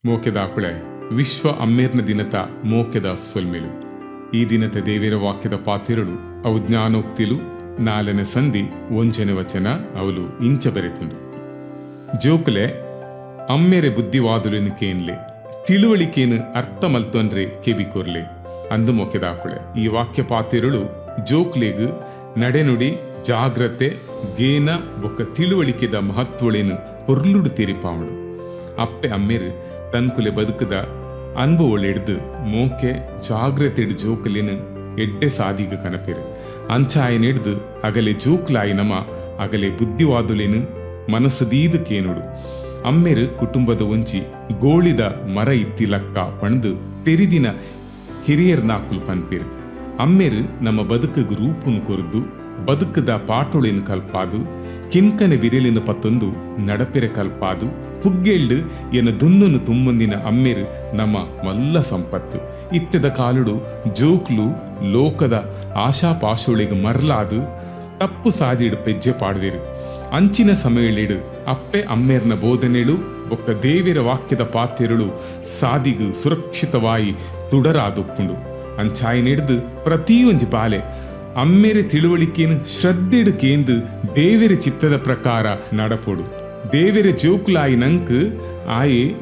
ಮೋಕೆದಾಕುಳೆ ವಿಶ್ವ ಅಮ್ಮೇರ್ನ ದಿನತ ಮೋಕೆದ ಸೊಲ್ಮೆಲು. ಈ ದಿನತ ದೇವೇರ ವಾಕ್ಯದ ಪಾತಿರಳು ಅವು ಜ್ಞಾನೋಕ್ತಿಲು ನಾಲನೆ ಸಂಧಿ ಒಂಚನೆ ವಚನ ಅವಳು ಇಂಚ ಬೆರೆತುಂಡು. ಜೋಕುಲೆ ಅಮ್ಮೆರೆ ಬುದ್ಧಿವಾದುಲಿನ ಕೇನ್ಲೆ ತಿಳುವಳಿಕೆಯನ್ನು ಅರ್ಥ ಮಲ್ತೊಂದ್ರೆ ಕೆಬಿಕೊರ್ಲೆ ಅಂದು ಮೊಕೆದಾಕುಳೆ. ಈ ವಾಕ್ಯ ಪಾತಿರಳು ಜೋಕ್ಲೆಗ್ ನಡೆನುಡಿ ಜಾಗ್ರತೆ ಗೇನ ಬೊಕ್ಕ ತಿಳುವಳಿಕೆದ ಮಹತ್ವಳೇನು ಪೊರ್ಲುಡು ತೆರಿಪಾವಡು. ಅಪ್ಪೆ ಅಮ್ಮೆರು ತನ್ಕುಲೆ ಬದುಕದ ಅನುಭವಳೆಡ್ದು ಮೋಕೆ ಜಾಗ್ರತೆಡು ಜೋಕಲೇನು ಎಡ್ಡೆ ಸಾದಿಗ ಕನಪೆರು. ಅಂಚಾಯನೆಡ್ದು ಅಗಲೆ ಜೋಕ್ಲಾಯಿ ನಮ ಅಗಲೆ ಬುದ್ಧಿವಾದುಲೇನು ಮನಸ್ಸದೀದು ಕೇನುಡು. ಅಮ್ಮೆರು ಕುಟುಂಬದ ಒಂಚಿ ಗೋಳಿದ ಮರ ಇತ್ತಿಲಕ್ಕ ಪಣ್ದು ತೆರಿದಿನ ಹಿರಿಯರ್ನಾಕುಲು ಪನ್ಪೆರು. ಅಮ್ಮೆರು ನಮ್ಮ ಬದುಕಗ ರೂಪುನು ಕೊರ್ದು ಬದುಕದ ಪಾಟೊಳೆನು ಕಲ್ಪಾದು ಕಿನ್ಕನೆ ವಿರೆಲಿನ ಪತ್ತೊಂದು ನಡಪೆರೆ ಕಲ್ಪಾದು ಪುಗ್ಗೆಳ್ಡು ಎನ್ನ ದುನ್ನನು ತುಂಬೊಂದಿನ ಅಮ್ಮೆರು ನಮ್ಮ ಮಲ್ಲ ಸಂಪತ್ತು. ಇತ್ತೆದ ಕಾಲುಡು ಜೋಕ್ಲು ಲೋಕದ ಆಶಾಪಾಶೊಳೆಗೆ ಮರ್ಲಾದು ತಪ್ಪು ಸಾದಿಡು ಪೆಜ್ಜೆ ಪಾಡುವೆರು. ಅಂಚಿನ ಸಮಯಳಿಡು ಅಪ್ಪೆ ಅಮ್ಮೆರ್ನ ಬೋಧನೆಳು ಬೊಕ್ಕ ದೇವಿರ ವಾಕ್ಯದ ಪಾತ್ರೆಗಳು ಸಾದಿಗು ಸುರಕ್ಷಿತವಾಯಿ ತುಡರಾದೊಪ್ಪುಂಡು. ಅಂಚಾಯಿನೆಡ್ದು ಪ್ರತಿಯೊಂಜಿ ಬಾಲೆ ಅಮ್ಮೆರೆ ತಿಳುವಳಿಕೆಯನ್ನು ಶ್ರದ್ಧೆಡು ಕೇಂದು ದೇವೆರ ಚಿತ್ತದ ಪ್ರಕಾರ ನಡಪೊಡು. ದೇವೆರ ಜೋಕುಲಾಯಿ ನಂಕ್ ಆಯೆ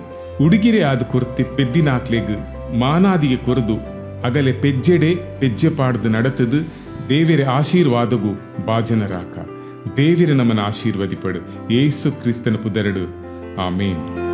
ಉಡುಗಿರೆ ಆದ ಕೊರ್ತಿ ಪೆದ್ದಿನಾಕ್ಲೆಗ್ ಮಾನಾದಿಗೆ ಕೊರದು ಅಗಲೆ ಪೆಜ್ಜೆಡೆ ಪೆಜ್ಜೆ ಪಾಡ್ದು ನಡತದು ದೇವೆರ ಆಶೀರ್ವಾದಗೂ ಬಾಜನರಾಕ. ದೇವಿರ ನಮನ ಆಶೀರ್ವದಿಪಡು. ಯೇಸು ಕ್ರಿಸ್ತನ ಪುದರಡು. ಆಮೇನ್.